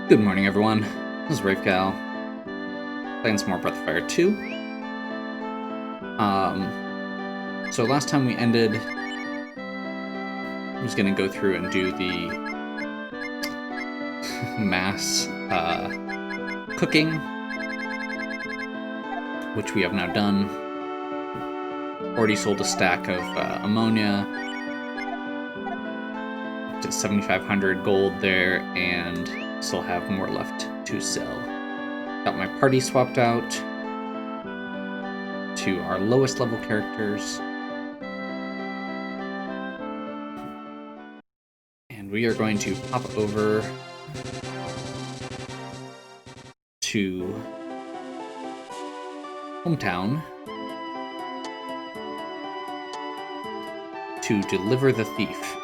Good morning, everyone. This is Ravegal, playing some more Breath of Fire 2. So last time we ended, I was going to go through and do the mass cooking, which we have now done. Already sold a stack of ammonia, up to 7,500 gold there, and still have more left to sell. Got my party swapped out to our lowest level characters. And we are going to pop over to hometown to deliver the thief.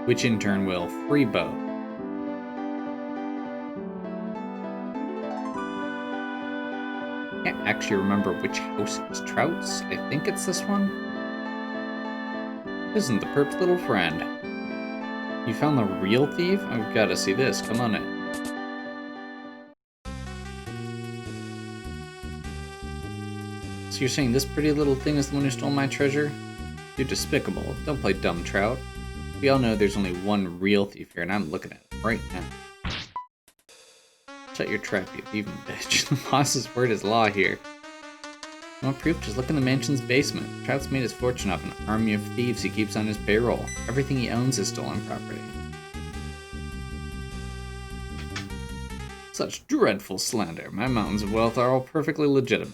Which in turn will free Bo. Can't actually remember which house it's Trout's. I think it's this one. Isn't the perp's little friend? You found the real thief? I've got to see this. Come on in. So you're saying this pretty little thing is the one who stole my treasure? You're despicable. Don't play dumb, Trout. We all know there's only one real thief here, and I'm looking at it right now. Shut your trap, you thieving bitch. The boss's word is law here. You want proof? Just look in the mansion's basement. Trout's made his fortune off an army of thieves he keeps on his payroll. Everything he owns is stolen property. Such dreadful slander. My mountains of wealth are all perfectly legitimate.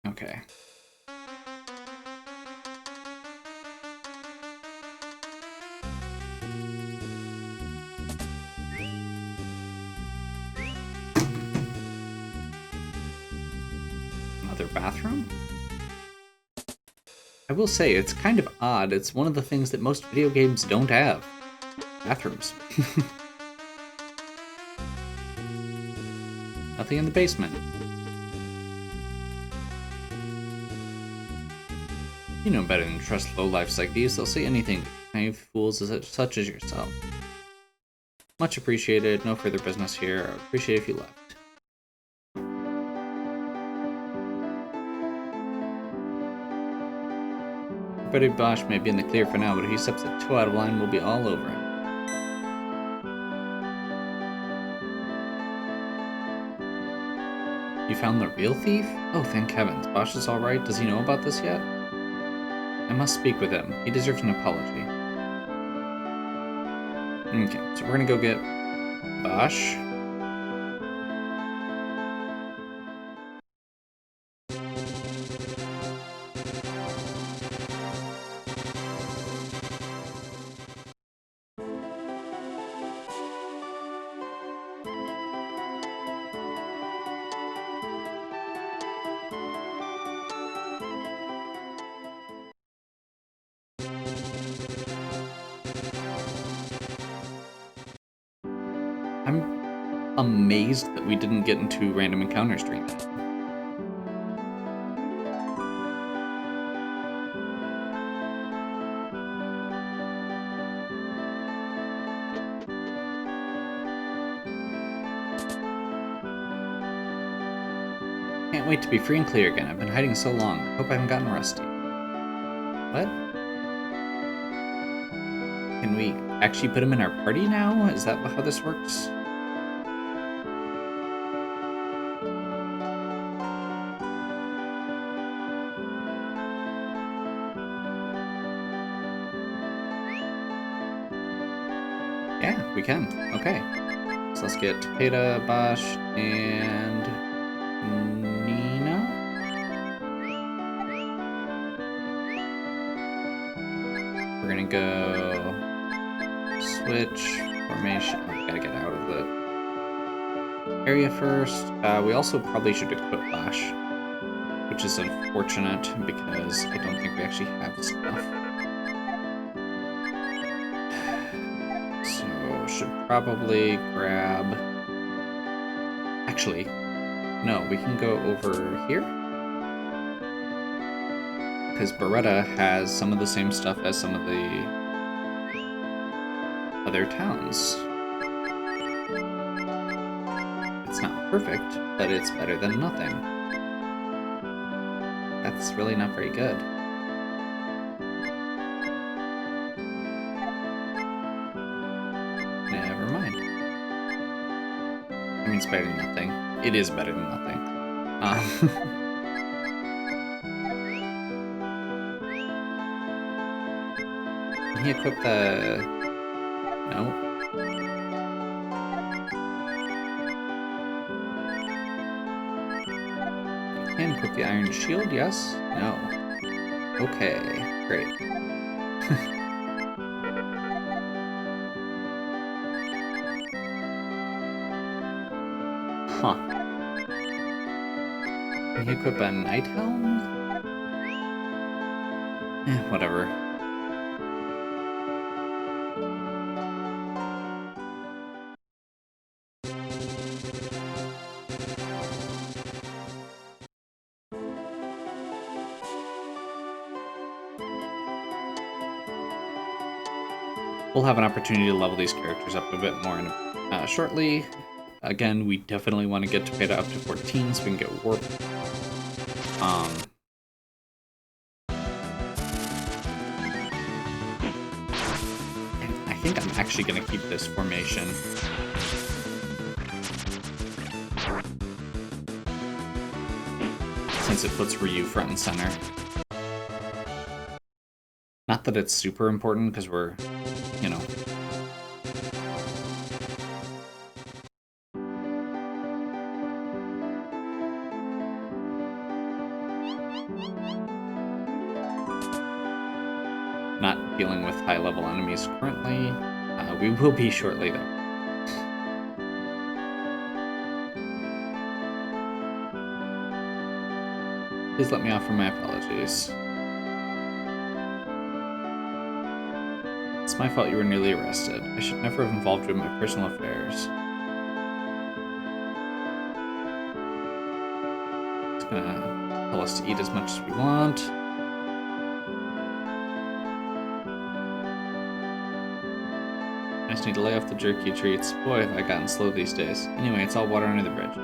Okay. Another bathroom? I will say, it's kind of odd. It's one of the things that most video games don't have. Bathrooms. Nothing in the basement. You know better than to trust lowlifes like these. They'll say anything to naive fools such as yourself. Much appreciated. No further business here. I would appreciate if you left. Buddy Bosch may be in the clear for now, but if he steps a toe out of line, we'll be all over him. You found the real thief? Oh, thank heavens. Bosch is alright. Does he know about this yet? I must speak with him. He deserves an apology. Okay, so we're gonna go get Bosch. I'm amazed that we didn't get into random encounters during that. Can't wait to be free and clear again. I've been hiding so long. I hope I haven't gotten rusty. What? Can we actually put him in our party now? Is that how this works? Yeah, we can. Okay. So let's get Tapeta, Bosch, and Nina. We're gonna go switch formation. Oh, gotta get out of the area first. We also probably should equip Bash, which is unfortunate because I don't think we actually have stuff. So, should probably grab... Actually, no, we can go over here. Because Beretta has some of the same stuff as some of the other towns. It's not perfect, but it's better than nothing. That's really not very good. Never mind. I mean, it's better than nothing. It is better than nothing. Can he equip the... No. Can equip the Iron Shield, yes? No. Okay, great. Huh. Can he equip a Night Helm? Whatever. We'll have an opportunity to level these characters up a bit more shortly. Again, we definitely want to get Topeta up to 14 so we can get Warp. And I think I'm actually going to keep this formation. Since it puts Ryu front and center. Not that it's super important, because we're, you know... not dealing with high-level enemies currently. We will be shortly, though. Please let me offer my apologies. It's my fault you were nearly arrested. I should never have involved you in my personal affairs. It's gonna tell us to eat as much as we want. I just need to lay off the jerky treats. Boy, have I gotten slow these days. Anyway, it's all water under the bridge.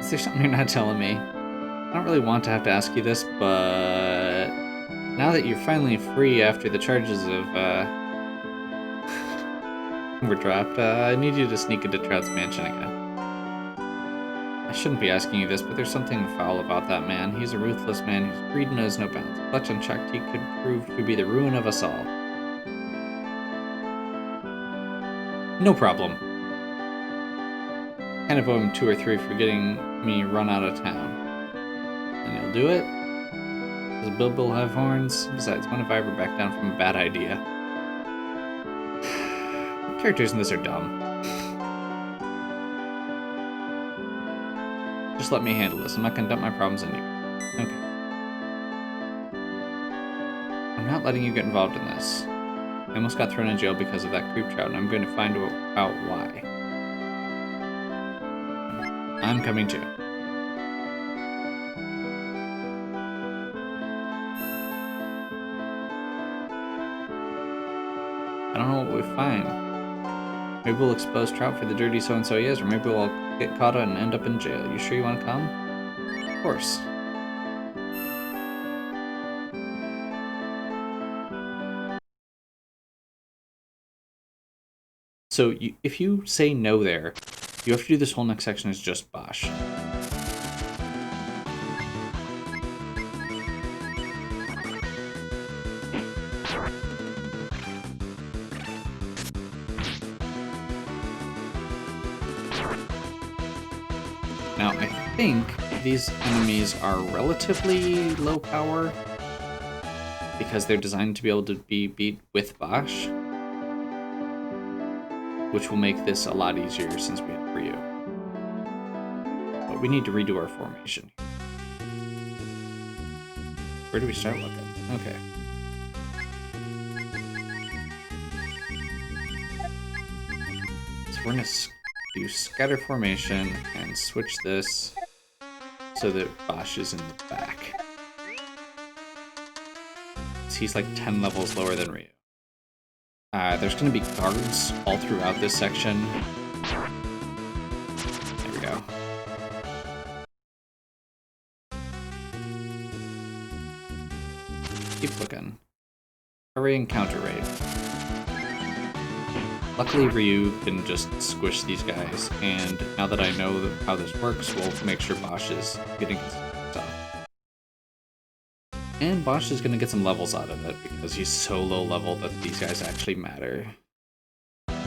Is there something you're not telling me? I don't really want to have to ask you this, but... now that you're finally free after the charges of, were dropped, I need you to sneak into Trout's mansion again. I shouldn't be asking you this, but there's something foul about that man. He's a ruthless man whose greed knows no bounds. Clutch unchecked, he could prove to be the ruin of us all. No problem. Kind of owe him 2 or 3 for getting me run out of town. And he'll do it? Does Bilbo have horns? Besides, when have I ever backed down from a bad idea? The characters in this are dumb. Just let me handle this. I'm not gonna dump my problems on you. Okay. I'm not letting you get involved in this. I almost got thrown in jail because of that creep trout, and I'm going to find out why. I'm coming too. I don't know what we'll find. Maybe we'll expose Trout for the dirty so-and-so he is, or maybe we'll get caught and end up in jail. You sure you want to come? Of course. So if you say no there, you have to do this whole next section as just Bosch. Now, I think these enemies are relatively low power because they're designed to be able to be beat with Bosch. which will make this a lot easier since we have Ryu. But we need to redo our formation. Where do we start looking? Okay. So we're going to do scatter formation and switch this so that Bosch is in the back. So he's like 10 levels lower than Ryu. There's going to be guards all throughout this section. There we go. Keep looking. Hurry and counter raid. Luckily Ryu can just squish these guys, and now that I know how this works, we'll make sure Bosch is getting his stuff. And Bosch is going to get some levels out of it, because he's so low level that these guys actually matter. But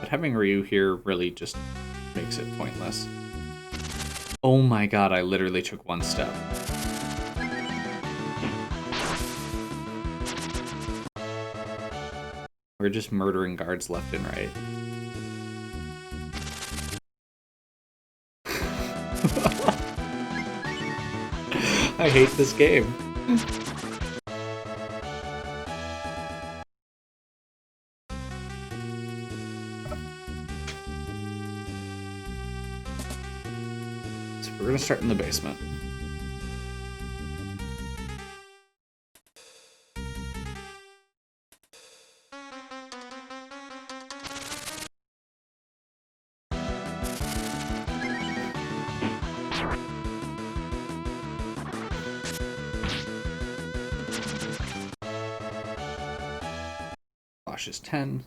having Ryu here really just makes it pointless. Oh my god, I literally took one step. We're just murdering guards left and right. I hate this game. So we're gonna start in the basement. Bosch is 10.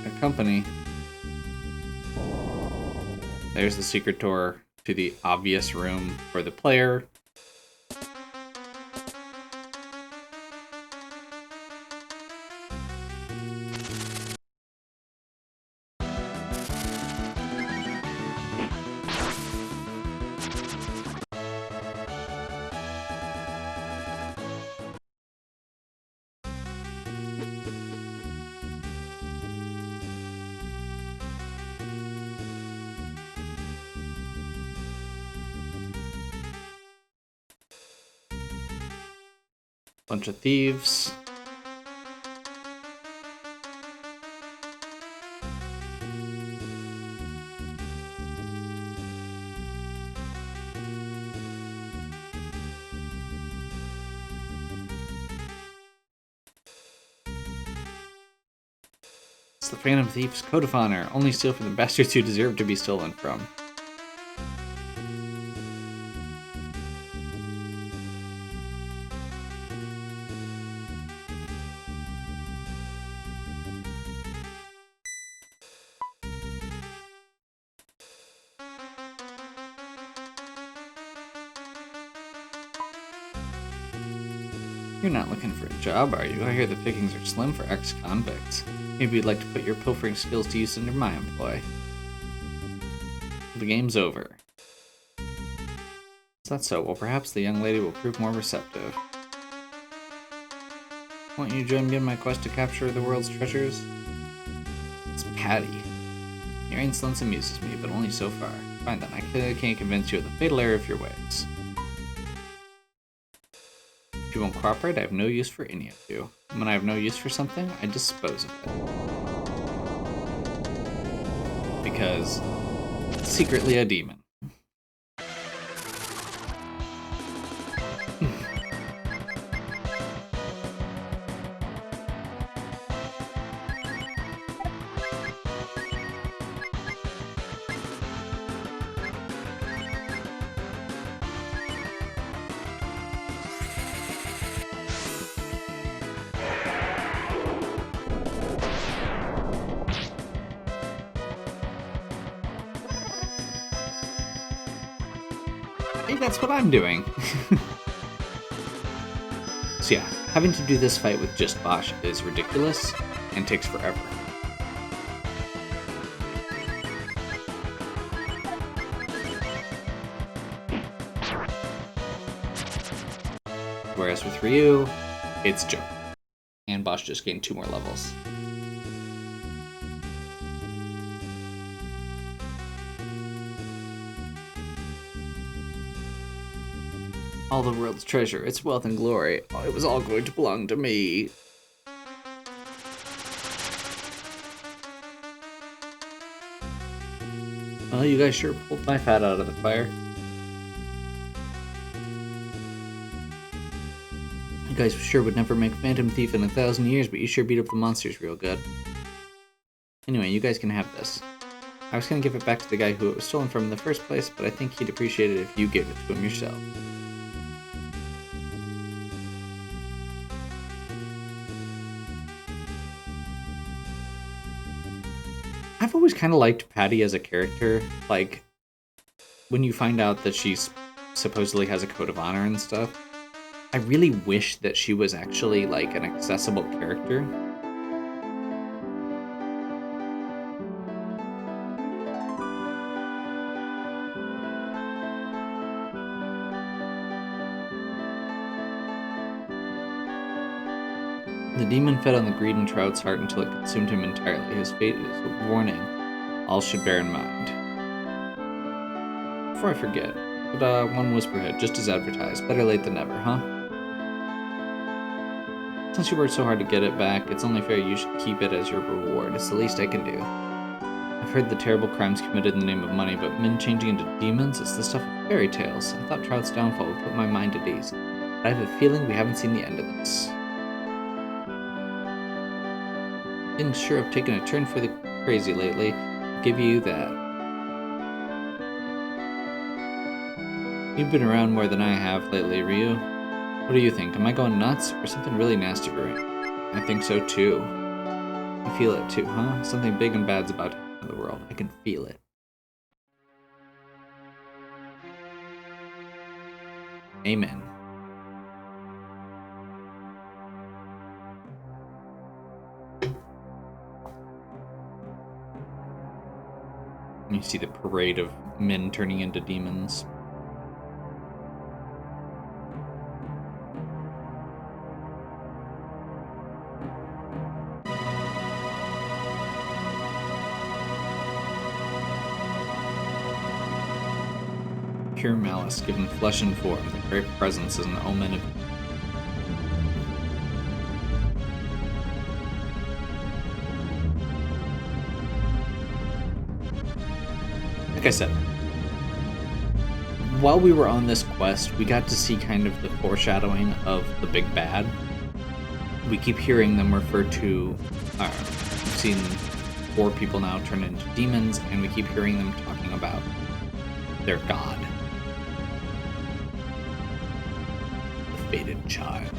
A company. There's the secret door to the obvious room for the player. Bunch of thieves. It's the Phantom Thief's Code of Honor. Only steal from the bastards who deserve to be stolen from. You're not looking for a job, are you? I hear the pickings are slim for ex-convicts. Maybe you'd like to put your pilfering skills to use under my employ. The game's over. Is that so? Well, perhaps the young lady will prove more receptive. Won't you join me in my quest to capture the world's treasures? It's Patty. Your insolence amuses me, but only so far. Fine then, I can't convince you of the fatal error of your ways. If you won't cooperate, I have no use for any of you. And when I have no use for something, I dispose of it. Because it's secretly a demon. Hey, that's what I'm doing. So yeah, having to do this fight with just Bosch is ridiculous and takes forever. Whereas with Ryu, it's joke. And Bosch just gained 2 more levels. All the world's treasure, its wealth and glory. Oh, it was all going to belong to me. Well, you guys sure pulled my fat out of the fire. You guys sure would never make Phantom Thief in 1,000 years, but you sure beat up the monsters real good. Anyway, you guys can have this. I was gonna give it back to the guy who it was stolen from in the first place, but I think he'd appreciate it if you gave it to him yourself. I've always kind of liked Patty as a character. Like, when you find out that she supposedly has a code of honor and stuff, I really wish that she was actually, like, an accessible character. The demon fed on the greed in Trout's heart until it consumed him entirely. His fate is a warning all should bear in mind. Before I forget, but one whisperhead, just as advertised. Better late than never, huh? Since you worked so hard to get it back, it's only fair you should keep it as your reward. It's the least I can do. I've heard the terrible crimes committed in the name of money, but men changing into demons, it's the stuff of fairy tales. I thought Trout's downfall would put my mind at ease, but I have a feeling we haven't seen the end of this. Things sure have taken a turn for the crazy lately. I'll give you that. You've been around more than I have lately, Ryu. What do you think? Am I going nuts, or something really nasty brewing? I think so too. You feel it too, huh? Something big and bad's about to happen in the world. I can feel it. Amen. You see the parade of men turning into demons. Pure malice, given flesh and form, the very presence is an omen of... Like I said, while we were on this quest, we got to see kind of the foreshadowing of the big bad. We keep hearing them refer to... we've seen 4 people now turn into demons, and we keep hearing them talking about their god. The fated child.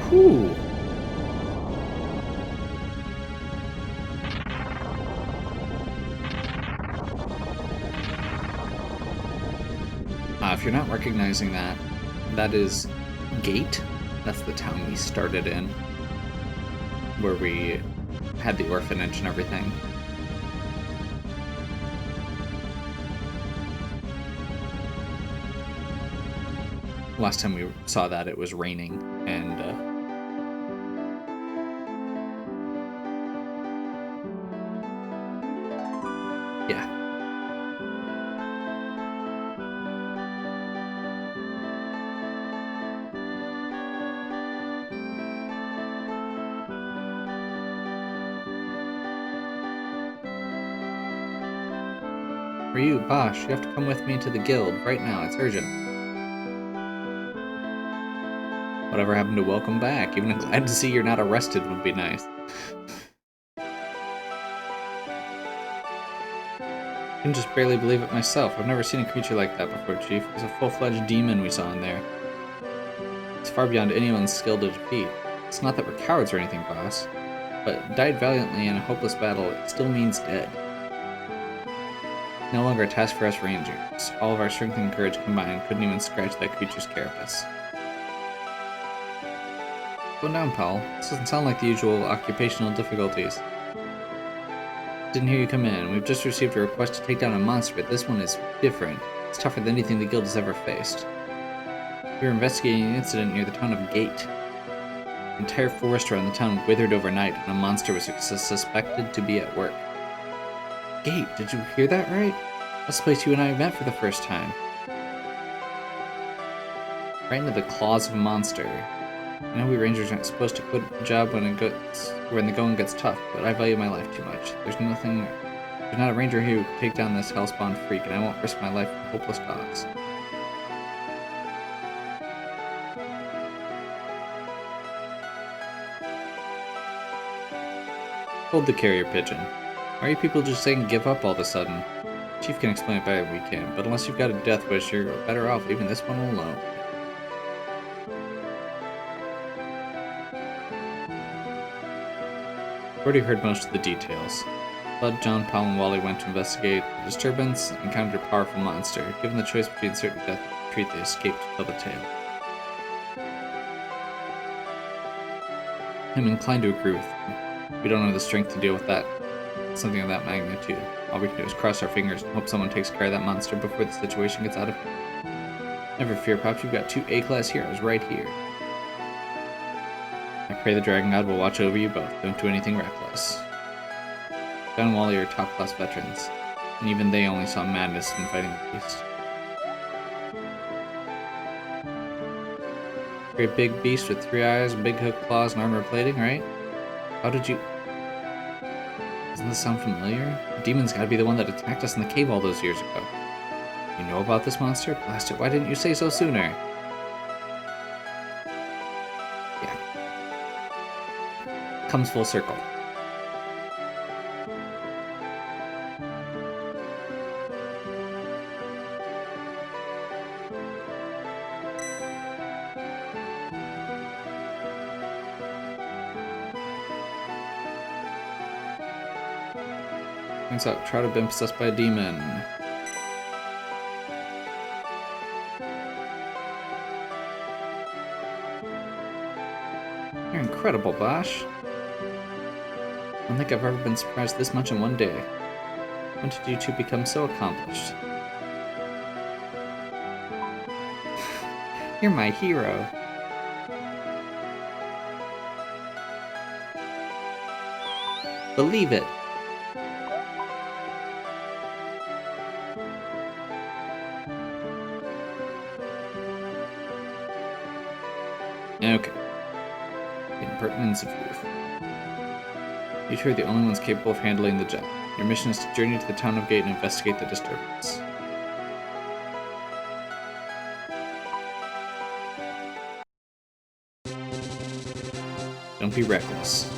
Whew. If you're not recognizing that, that is Gate. That's the town we started in, where we had the orphanage and everything. Last time we saw that, it was raining, and yeah. Ryu, Bosch, you have to come with me to the guild right now. It's urgent. Whatever happened to welcome back? Even glad to see you're not arrested would be nice. I can just barely believe it myself. I've never seen a creature like that before, Chief. It was a full-fledged demon we saw in there. It's far beyond anyone's skill to defeat. It's not that we're cowards or anything, boss, but died valiantly in a hopeless battle, it still means dead. No longer a task for us rangers. All of our strength and courage combined couldn't even scratch that creature's carapace. Going down, pal. This doesn't sound like the usual occupational difficulties. Didn't hear you come in. We've just received a request to take down a monster, but this one is different. It's tougher than anything the guild has ever faced. We were investigating an incident near the town of Gate. The entire forest around the town withered overnight, and a monster was suspected to be at work. Gate, did you hear that right? That's the place you and I met for the first time. Right into the claws of a monster. I know we rangers aren't supposed to quit a job when the going gets tough, but I value my life too much. There's not a ranger here who can take down this hellspawn freak, and I won't risk my life for hopeless cause. Hold the carrier pigeon. Why are you people just saying give up all of a sudden? Chief can explain it better than we can, but unless you've got a death wish, you're better off leaving this one alone. Already heard most of the details. Bud, John, Paul, and Wally went to investigate the disturbance and encountered a powerful monster. Given the choice between certain death and retreat, they escaped to tell the tale. I'm inclined to agree with them. We don't have the strength to deal with something of that magnitude. All we can do is cross our fingers and hope someone takes care of that monster before the situation gets out of hand. Never fear, Pops, you've got 2 A-class heroes right here. I pray the Dragon God will watch over you both. Don't do anything reckless. John and Wally are top-class veterans, and even they only saw madness in fighting the beast. Great big beast with 3 eyes, big hook claws, and armor plating, right? How did you... Doesn't this sound familiar? The demon's gotta be the one that attacked us in the cave all those years ago. You know about this monster? Blast it, why didn't you say so sooner? Comes full circle. Turns out Trout had been possessed by a demon. You're incredible, Bosch. I don't think I've ever been surprised this much in one day. When did you two become so accomplished? You're my hero. Believe it. Okay. The impertinence of youth. You two are the only ones capable of handling the job. Your mission is to journey to the town of Gate and investigate the disturbance. Don't be reckless.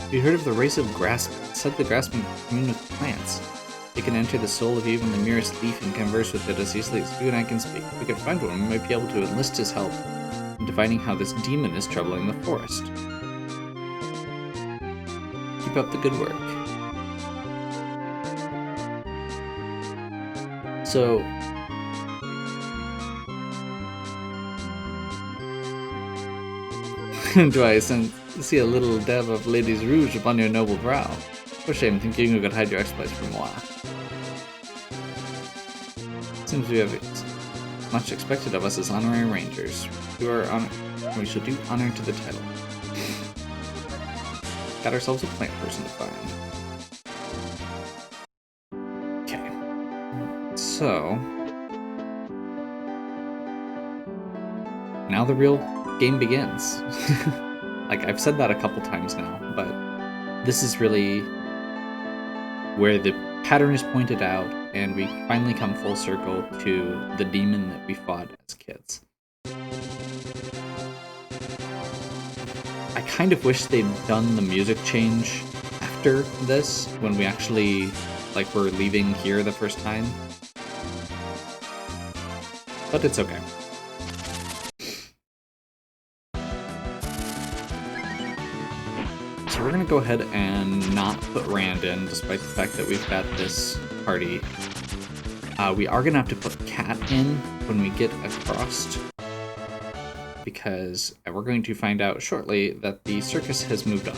Have you heard of the race of grassmen? Said the grassmen commune with plants. They can enter the soul of even the merest leaf and converse with it as easily as you and I can speak. If we could find one, we might be able to enlist his help in divining how this demon is troubling the forest. Keep up the good work. So... do I see a little dab of Lady's Rouge upon your noble brow? For shame, thinking you could hide your exploits from moi. Seems we have much expected of us as honorary rangers. We shall do honor to the title. Got ourselves a plant person to find. Okay. So... now the real game begins. Like, I've said that a couple times now, but this is really where the pattern is pointed out, and we finally come full circle to the demon that we fought as kids. I kind of wish they'd done the music change after this, when we actually, like, were leaving here the first time. But it's okay. so we're gonna go ahead and not put Rand in, despite the fact that we've got this party. We are gonna have to put Cat in when we get across, because we're going to find out shortly that the circus has moved on.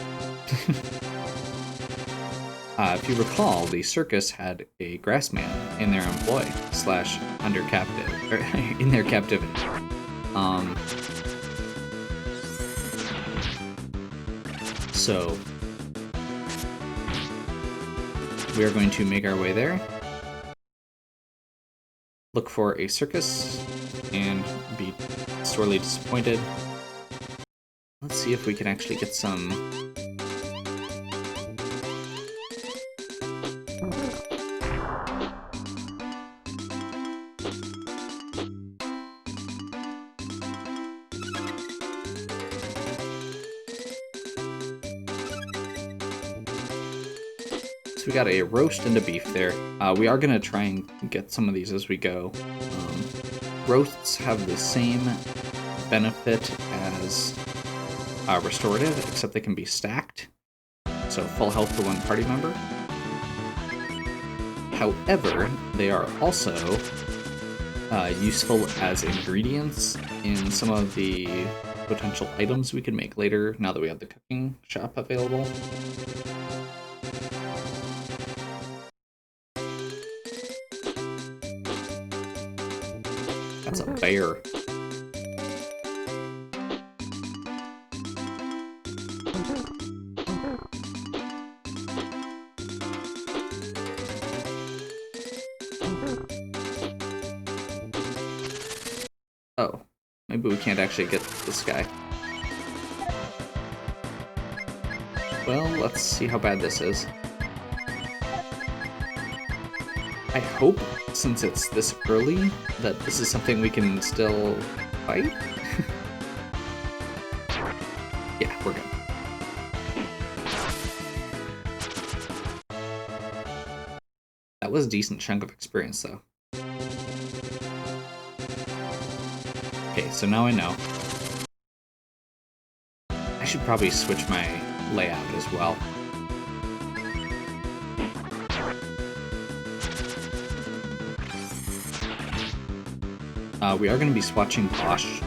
If you recall, the circus had a grassman in their employ / under captive, or in their captivity. So we are going to make our way there, look for a circus, and be sorely disappointed. Let's see if we can actually get some... So we got a roast and a beef there. We are going to try and get some of these as we go. Roasts have the same benefit as restorative, except they can be stacked. So full health for one party member. However, they are also useful as ingredients in some of the potential items we can make later, now that we have the cooking shop available. That's a bear. Oh, maybe we can't actually get this guy. Well, let's see how bad this is. I hope, since it's this early, that this is something we can still fight? Yeah, we're good. That was a decent chunk of experience, though. Okay, so now I know. I should probably switch my layout as well. We are going to be swapping Bosch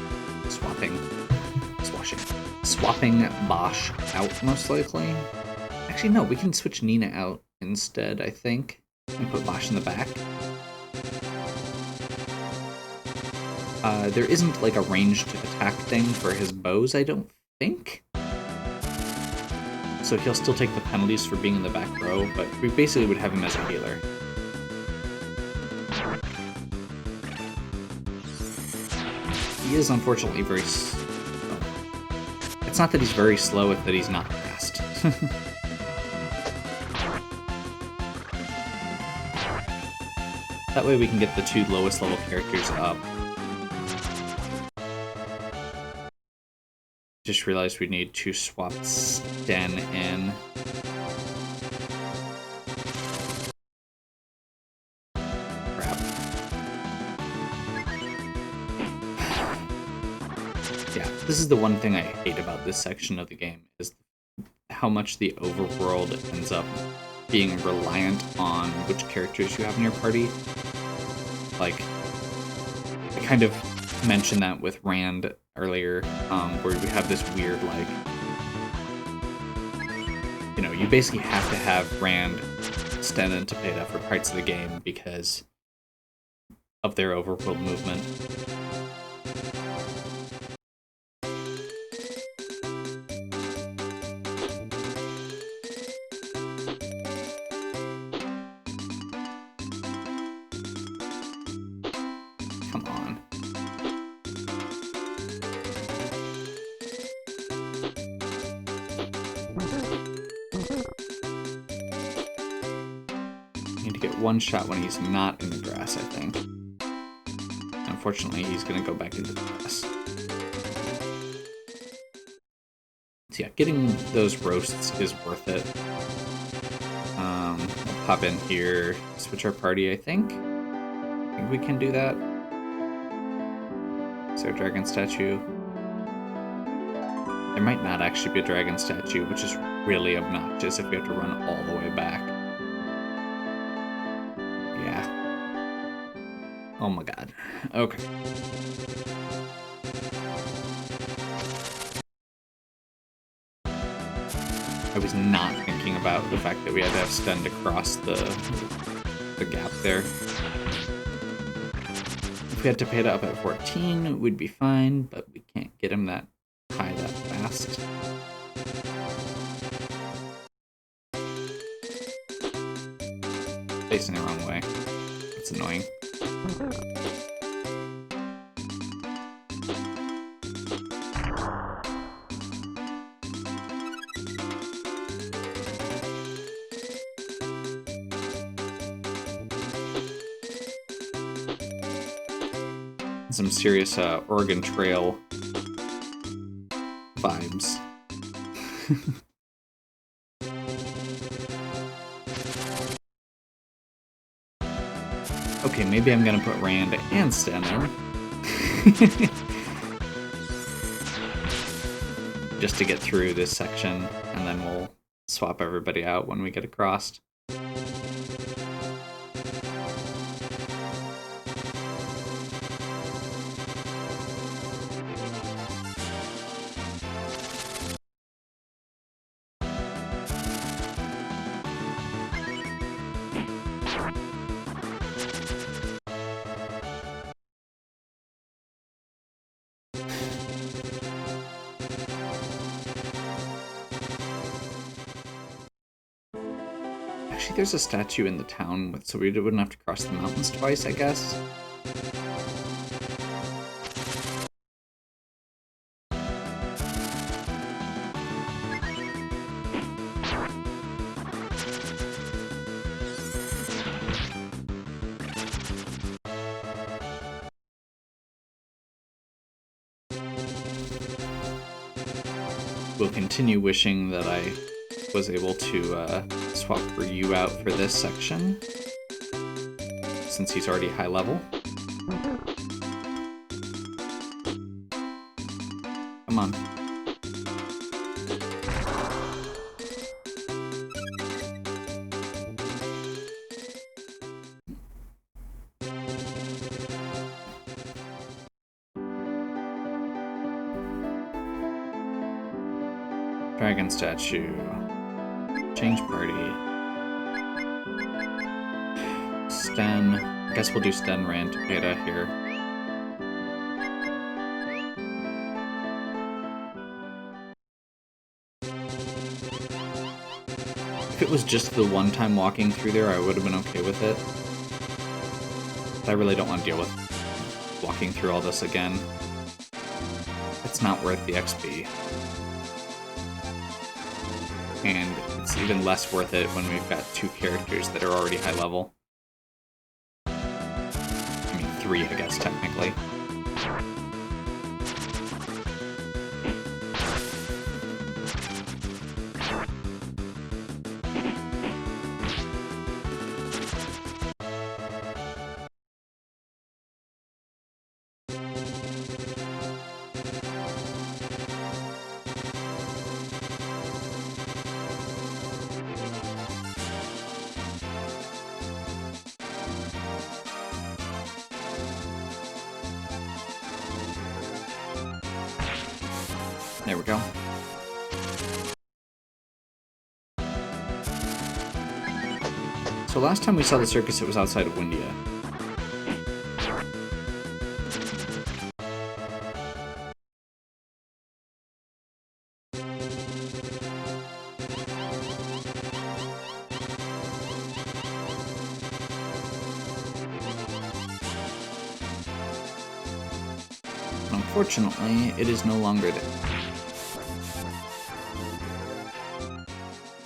out, most likely. Actually, no, we can switch Nina out instead, I think, and put Bosch in the back. There isn't, like, a ranged attack thing for his bows, I don't think. So he'll still take the penalties for being in the back row, but we basically would have him as a healer. He is unfortunately very slow. It's not that he's very slow, it's that he's not fast. That way we can get the 2 lowest level characters up. Just realized we need to swap Sten in. Crap. Yeah, this is the one thing I hate about this section of the game, is how much the overworld ends up being reliant on which characters you have in your party. Like, I kind of mentioned that with Rand earlier, where we have this weird, like, you know, you basically have to have Rand, Sten, and Tepeda for parts of the game because of their overworld movement. Come on. Need to get one shot when he's not in the grass, I think. Unfortunately, he's going to go back into the grass. So yeah, getting those roasts is worth it. We'll pop in here, switch our party, I think. I think we can do that. Is there a dragon statue? There might not actually be a dragon statue, which is really obnoxious if we have to run all the way back. Yeah. Oh my god. Okay. I was not thinking about the fact that we had to have Sten to cross the gap there. If we had to pay it up at 14, we'd be fine, but we can't get him that high that fast. Facing the wrong way. It's annoying. Some serious Oregon Trail vibes. Okay, maybe I'm gonna put Rand and Sten in. Just to get through this section, and then we'll swap everybody out when we get across. Actually, there's a statue in the town, so we wouldn't have to cross the mountains twice, I guess. We'll continue wishing that I was able to swap Ryu out for this section, since he's already high level. Come on. Dragon statue. Change party. Sten. I guess we'll do Sten Rand Takeda here. If it was just the one time walking through there, I would have been okay with it. But I really don't want to deal with walking through all this again. It's not worth the XP. And it's even less worth it when we've got two characters that are already high level. I mean, 3, I guess, technically. There we go. So last time we saw the circus, it was outside of Windia. Unfortunately, it is no longer there.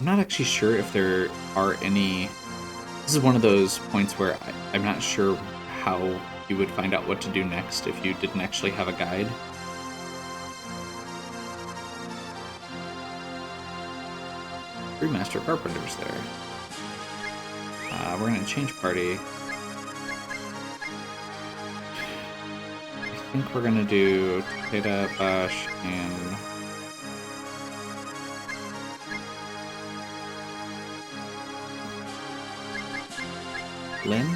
I'm not actually sure if there are any... This is one of those points where I'm not sure how you would find out what to do next if you didn't actually have a guide. Three Master Carpenters there. We're gonna change party. I think we're gonna do Takeda, Bash, and Lynn?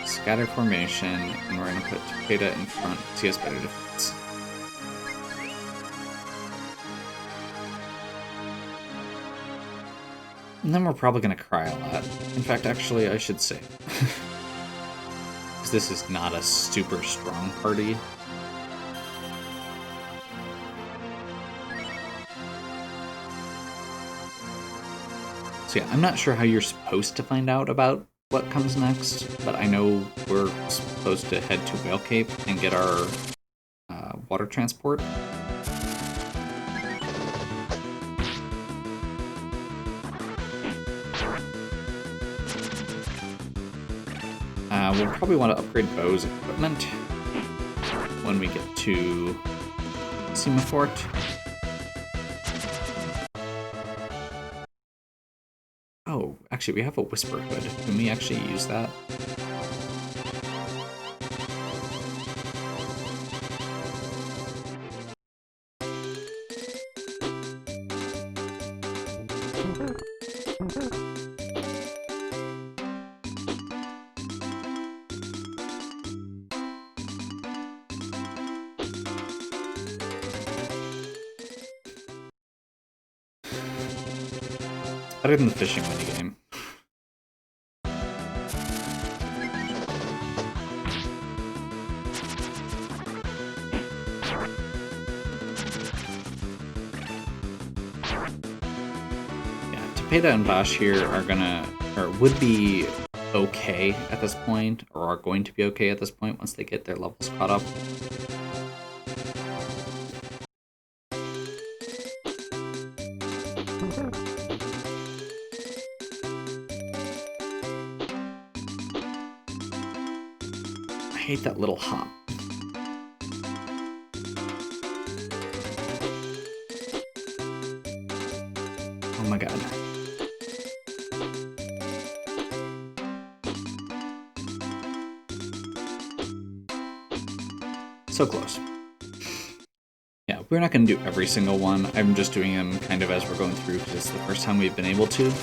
Scatter formation, and we're going to put Takeda in front because he has better defense. And then we're probably going to cry a lot. In fact, actually, I should say. Because this is not a super strong party. So yeah, I'm not sure how you're supposed to find out about what comes next, but I know we're supposed to head to Whale Cape and get our water transport. We'll probably want to upgrade Bo's equipment when we get to Semafort. Oh, actually, we have a Whisper Hood. Can we actually use that? Better than the fishing minigame. Yeah, Tapeda and Bosch here are gonna, or would be okay at this point, or are going to be okay at this point once they get their levels caught up. I hate that little hop. Oh my god. So close. Yeah, we're not going to do every single one. I'm just doing them kind of as we're going through because it's the first time we've been able to.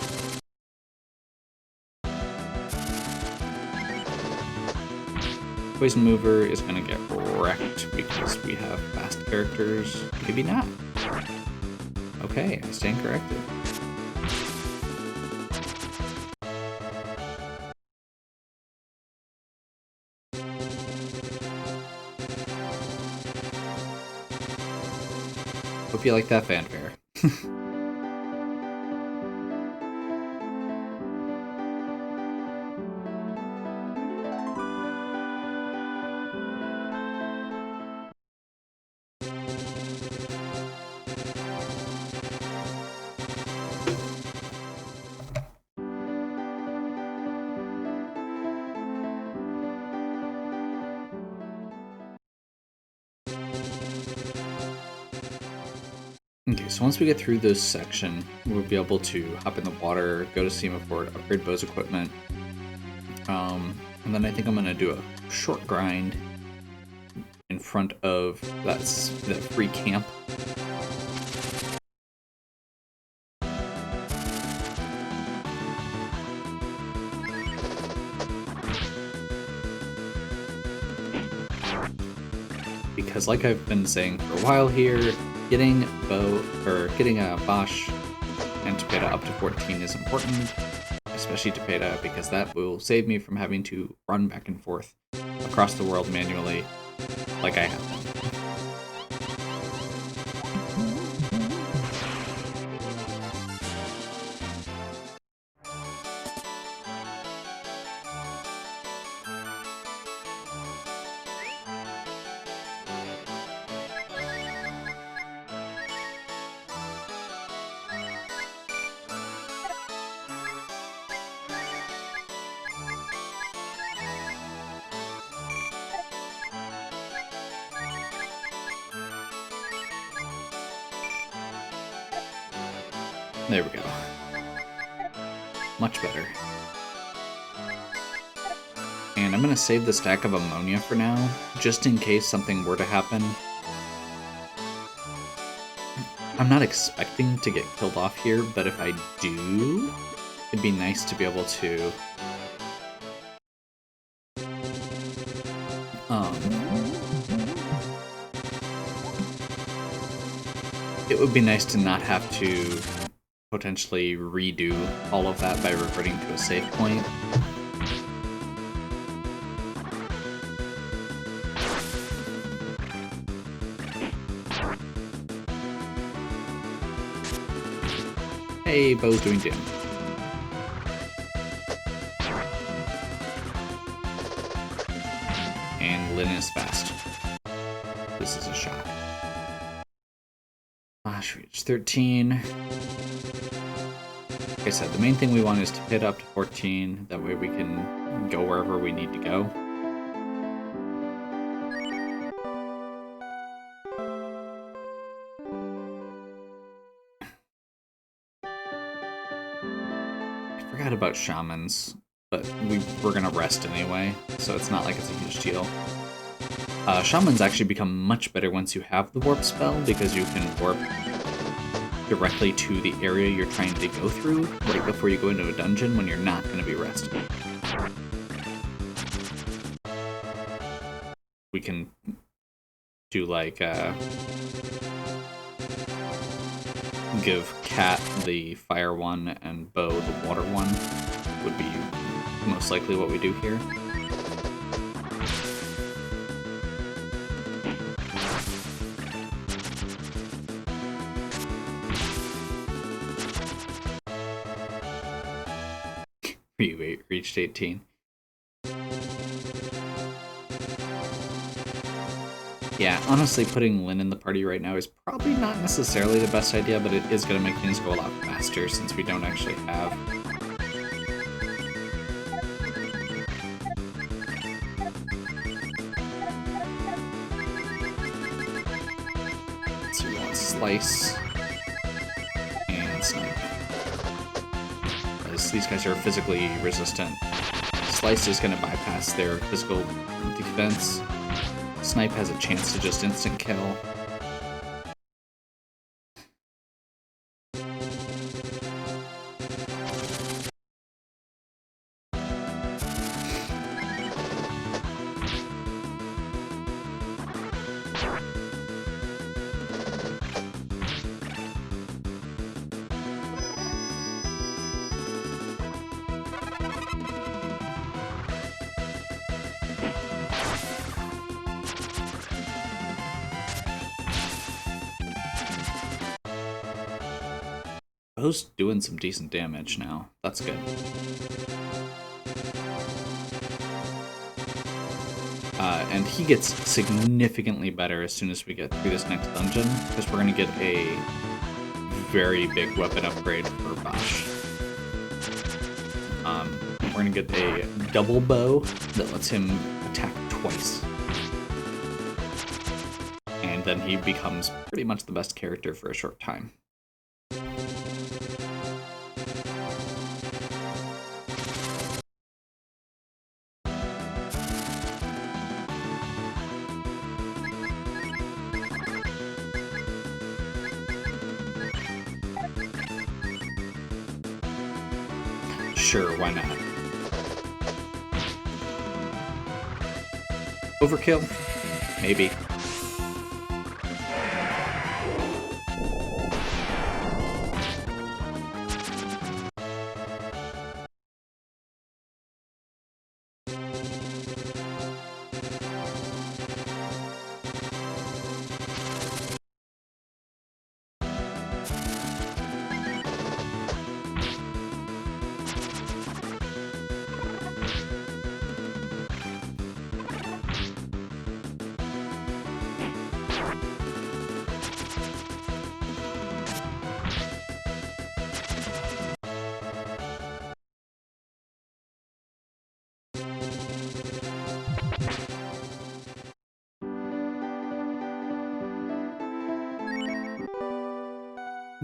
Poison Mover is going to get wrecked because we have fast characters. Maybe not. Okay, I stand corrected. Hope you like that fanfare. Okay, so once we get through this section, we'll be able to hop in the water, go to Semafort, upgrade Bo's equipment, and then I think I'm going to do a short grind in front of that free camp. Because like I've been saying for a while here, getting Bosch and Tapeda up to 14 is important, especially Tapeda, because that will save me from having to run back and forth across the world manually like I have been. There we go. Much better. And I'm going to save the stack of ammonia for now, just in case something were to happen. I'm not expecting to get killed off here, but if I do, it'd be nice to be able to... it would be nice to not have to potentially redo all of that by reverting to a save point. Hey, Bo's doing damage. And Lyn is fast. This is a shot. Flash reach 13. Like I said, the main thing we want is to hit up to 14. That way we can go wherever we need to go. I forgot about shamans, but we're gonna rest anyway, so it's not like it's a huge deal. Shamans actually become much better once you have the warp spell, because you can warp directly to the area you're trying to go through right before you go into a dungeon when you're not going to be resting. We can do like give Cat the fire one and Bo the water one would be most likely what we do here. You reached 18. Yeah, honestly, putting Lyn in the party right now is probably not necessarily the best idea, but it is going to make things go a lot faster since we don't actually have... So we want Slice and Snipe. These guys are physically resistant. Slice is going to bypass their physical defense. Snipe has a chance to just instant kill. Bo's doing some decent damage now. That's good. And he gets significantly better as soon as we get through this next dungeon, because we're going to get a very big weapon upgrade for Bash. We're going to get a double bow that lets him attack twice. And then he becomes pretty much the best character for a short time. Sure, why not? Overkill? Maybe.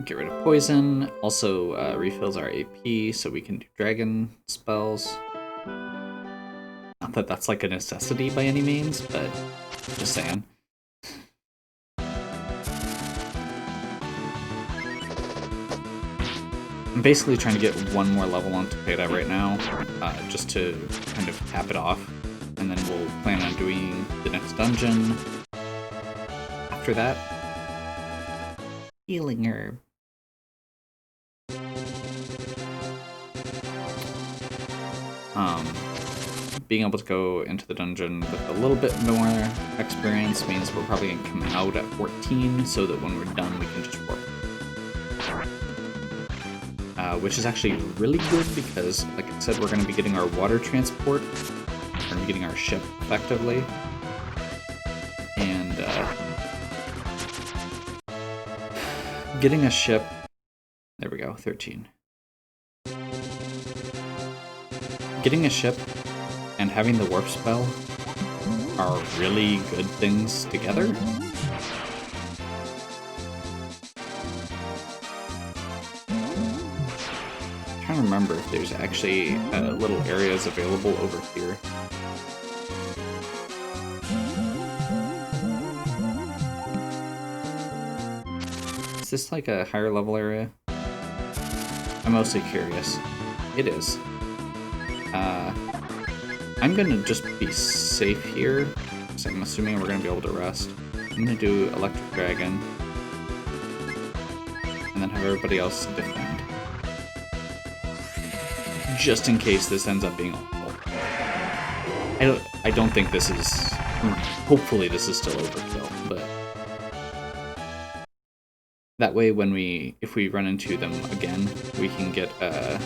Get rid of poison. Also refills our AP so we can do dragon spells. Not that that's like a necessity by any means, but just saying. I'm basically trying to get one more level on Topeta right now, just to kind of cap it off, and then we'll plan on doing the next dungeon after that. Healing herb. Being able to go into the dungeon with a little bit more experience means we're probably going to come out at 14, so that when we're done we can just warp. Which is actually really good because, like I said, we're going to be getting our water transport. We're going to be getting our ship, effectively. And getting a ship... There we go, 13. Getting a ship and having the warp spell are really good things together. I'm trying to remember if there's actually little areas available over here. Is this like a higher level area? I'm mostly curious. It is. I'm gonna just be safe here, so I'm assuming we're gonna be able to rest. I'm gonna do Electric Dragon, and then have everybody else defend. Just in case this ends up being awful. I don't think this is... Hopefully this is still overkill, but... That way if we run into them again, we can get a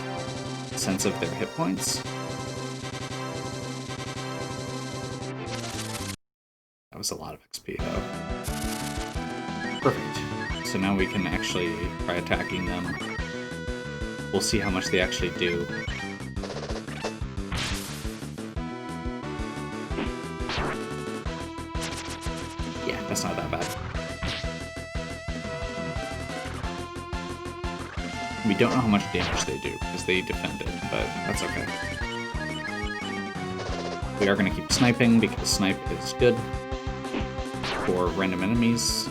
sense of their hit points. That was a lot of XP, though. Perfect. So now we can actually try attacking them. We'll see how much they actually do. Yeah, that's not that bad. We don't know how much damage they do, because they defended, but that's okay. We are going to keep sniping, because snipe is good for random enemies.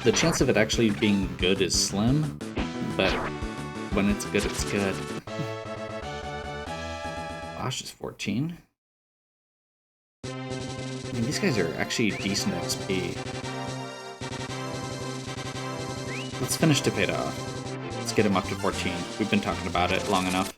The chance of it actually being good is slim, but when it's good, it's good. Gosh, is 14. I mean, these guys are actually decent XP. Let's finish Topeta off. Let's get him up to 14. We've been talking about it long enough.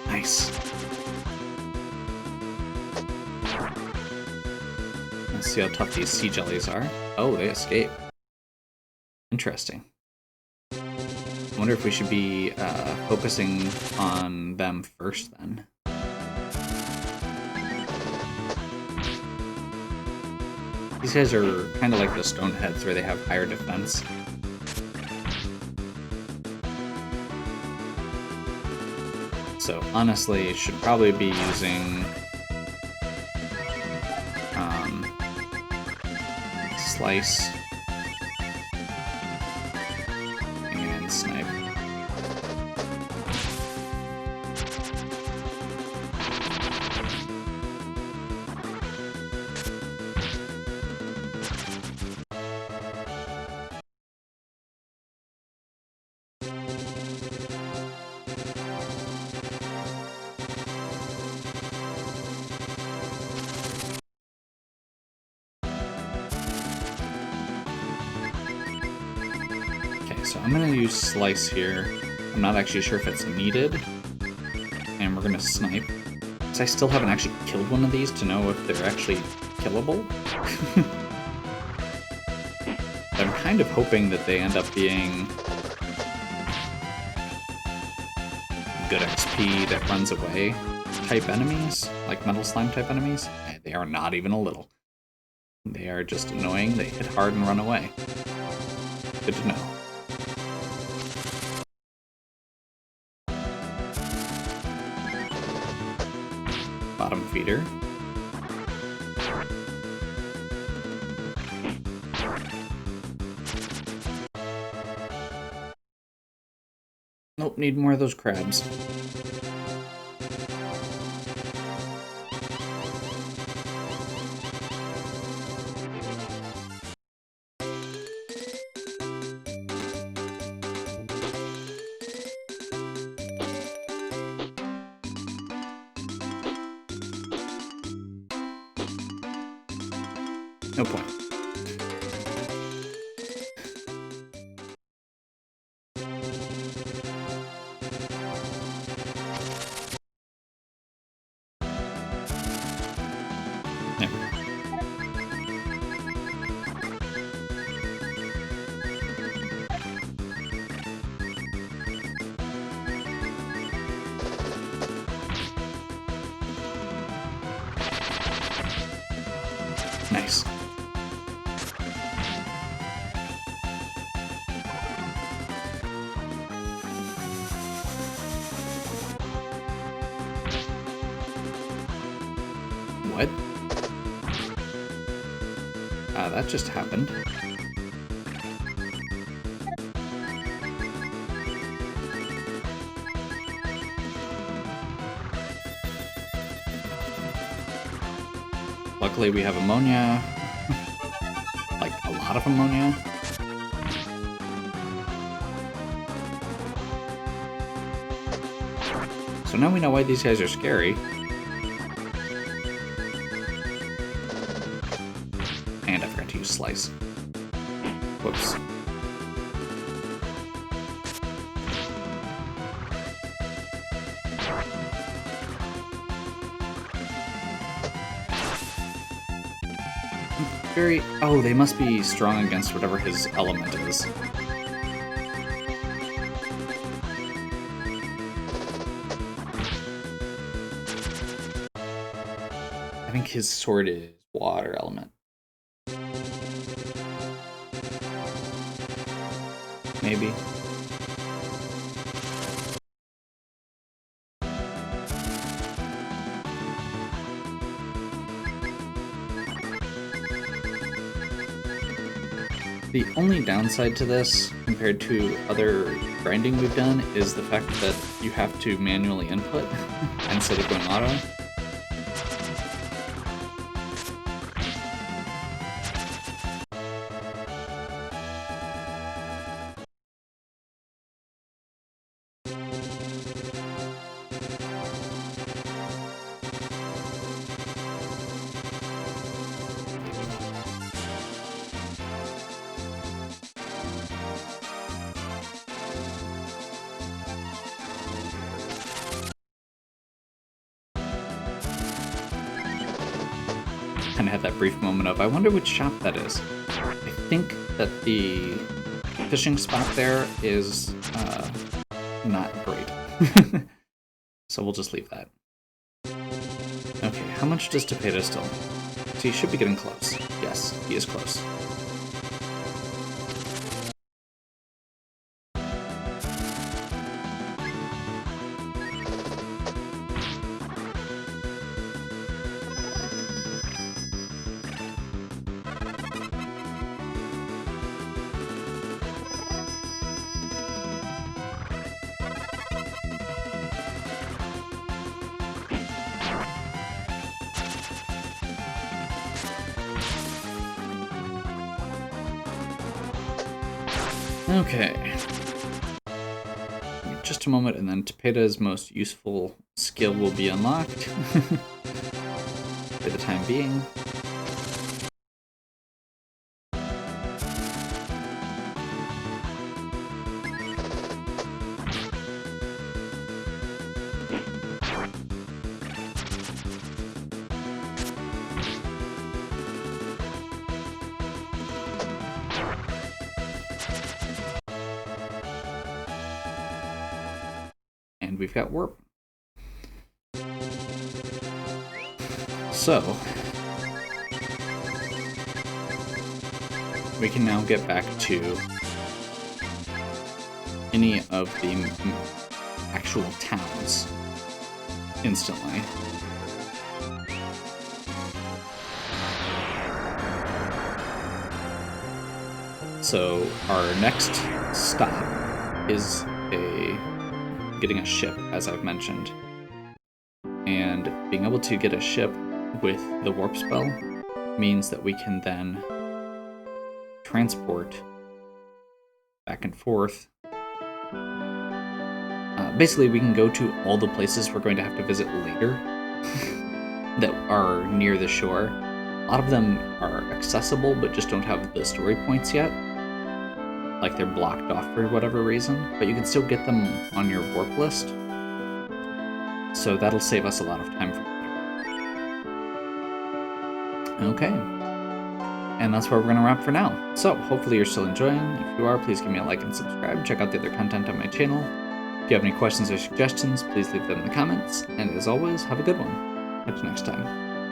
Nice. Let's see how tough these sea jellies are. Oh, they escape. Interesting. I wonder if we should be focusing on them first, then. These guys are kind of like the stone heads, where they have higher defense. So honestly, should probably be using Slice and Snipe. So I'm going to use Slice here. I'm not actually sure if it's needed. And we're going to Snipe. Because I still haven't actually killed one of these to know if they're actually killable. I'm kind of hoping that they end up being good XP that runs away type enemies, like metal slime type enemies, they are not even a little. They are just annoying, they hit hard and run away. Good to know. Bottom feeder. Nope, need more of those crabs. No point. There we go. Nice. What? That just happened. Luckily we have ammonia. Like, a lot of ammonia. So now we know why these guys are scary. And I forgot to use slice. Whoops. Oh, they must be strong against whatever his element is. I think his sword is water element. Maybe. The only downside to this, compared to other grinding we've done, is the fact that you have to manually input instead of going auto. Kind of had that brief moment of, I wonder which shop that is. I think that the fishing spot there is not great. So we'll just leave that. Okay, how much does Topedo still need? So he should be getting close. Yes, he is close. Okay. Just a moment, and then Topeda's most useful skill will be unlocked. For the time being. we've got warp. So, we can now get back to any of the actual towns instantly. So our next stop is getting a ship, as I've mentioned. And being able to get a ship with the warp spell means that we can then transport back and forth. Basically, we can go to all the places we're going to have to visit later that are near the shore. A lot of them are accessible, but just don't have the story points yet. Like they're blocked off for whatever reason, but you can still get them on your warp list. So that'll save us a lot of time for later. Okay. And that's where we're going to wrap for now. So hopefully you're still enjoying. If you are, please give me a like and subscribe. Check out the other content on my channel. If you have any questions or suggestions, please leave them in the comments. And as always, have a good one. Catch you next time.